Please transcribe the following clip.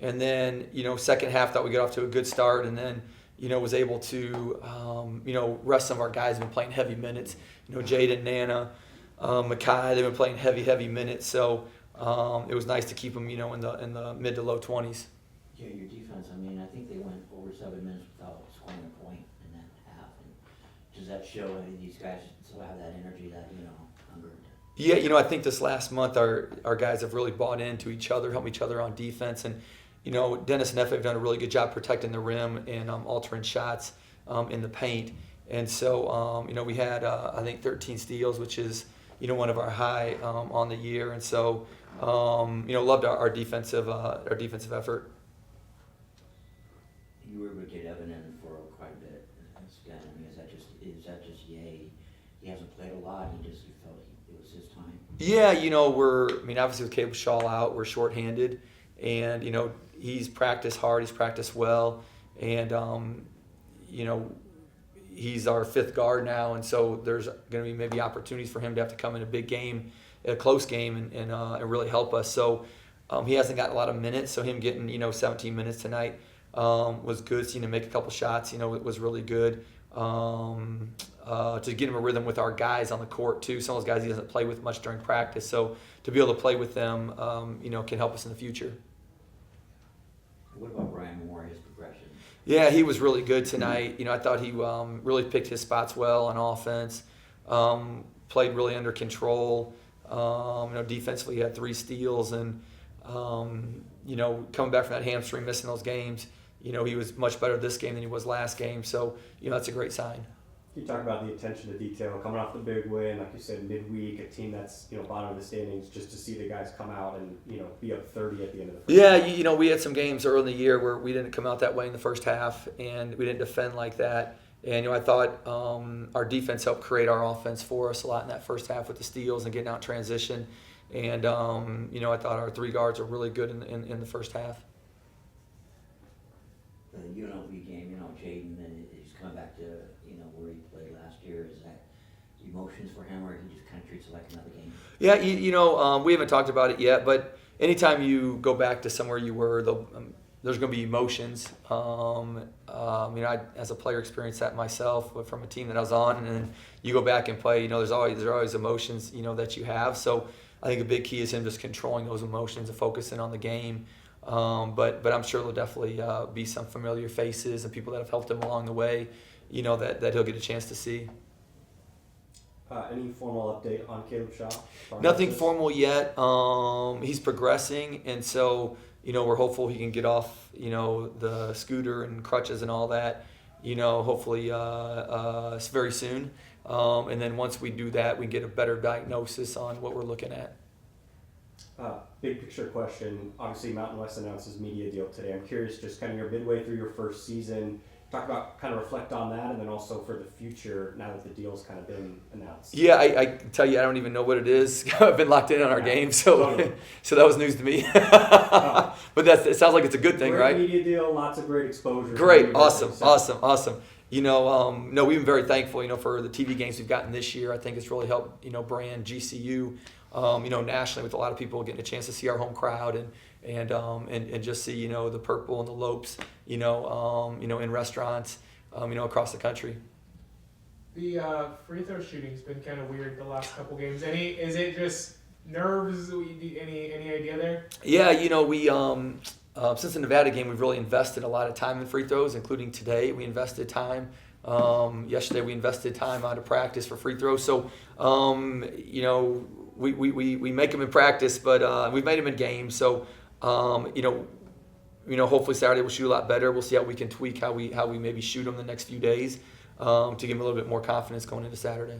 And then, second half thought we got off to a good start, and then, was able to, rest some of our guys have been playing heavy minutes. Jaden, Nana, Makai, they've been playing heavy minutes. So it was nice to keep them, in the mid to low 20s. Yeah, your defense, I think they went over 7 minutes without scoring a point in that half. And does that show these guys still have that energy, that, hunger? Yeah, I think this last month our guys have really bought into each other, helped each other on defense. And, Dennis and Efe have done a really good job protecting the rim and altering shots in the paint. And so, we had, I think, 13 steals, which is, one of our high on the year. And so, loved our defensive effort. You were able to get Evan in for quite a bit. Again, is that just Ye? He hasn't played a lot. You felt it was his time. Yeah, obviously with Caleb Shaw out, we're shorthanded, and he's practiced hard, he's practiced well, and he's our fifth guard now, and so there's going to be maybe opportunities for him to have to come in a big game, a close game, and really help us. So he hasn't got a lot of minutes, so him getting 17 minutes tonight was good. Seeing him make a couple shots, it was really good. To get him a rhythm with our guys on the court too. Some of those guys he doesn't play with much during practice, so to be able to play with them, can help us in the future. What about Brian Moore, his progression? Yeah, he was really good tonight. I thought he really picked his spots well on offense. Played really under control. Defensively he had 3 steals, and coming back from that hamstring, missing those games. He was much better this game than he was last game, so that's a great sign. You talk about the attention to detail, coming off the big win, like you said, midweek, a team that's bottom of the standings, just to see the guys come out and be up 30 at the end of the first half. Yeah, we had some games early in the year where we didn't come out that way in the first half, and we didn't defend like that. And I thought our defense helped create our offense for us a lot in that first half with the steals and getting out in transition. And I thought our 3 guards were really good in the first half. The UNLV game, Jaden, he's coming back to where he played last year. Is that emotions for him, or he just kind of treats it like another game? Yeah, we haven't talked about it yet, but anytime you go back to somewhere you were, there's going to be emotions. I, as a player, experienced that myself from a team that I was on, and then you go back and play. There's always emotions, that you have. So I think a big key is him just controlling those emotions and focusing on the game. But I'm sure there'll definitely be some familiar faces and people that have helped him along the way, that he'll get a chance to see. Any formal update on Caleb Shaw? Nothing formal yet. He's progressing, and so we're hopeful he can get off the scooter and crutches and all that. Hopefully very soon. And then once we do that, we get a better diagnosis on what we're looking at. Big picture question. Obviously, Mountain West announced his media deal today. I'm curious, just kind of you're midway through your first season. Talk about, kind of reflect on that, and then also for the future now that the deal's kind of been announced. Yeah, I tell you, I don't even know what it is. I've been locked in on our game, so so that was news to me. But it sounds like it's a good thing, great right? Media deal, lots of great exposure. Great, awesome. No, we've been very thankful, for the TV games we've gotten this year. I think it's really helped, brand GCU, nationally, with a lot of people getting a chance to see our home crowd and just see, the purple and the Lopes, in restaurants, across the country. The free throw shooting's been kind of weird the last couple games. Is it just nerves? Any idea there? Yeah, we since the Nevada game, we've really invested a lot of time in free throws, including today. We invested time. Yesterday, we invested time out of practice for free throws. So, we make them in practice, but we've made them in games. So, hopefully Saturday we'll shoot a lot better. We'll see how we can tweak how we maybe shoot them the next few days to give them a little bit more confidence going into Saturday.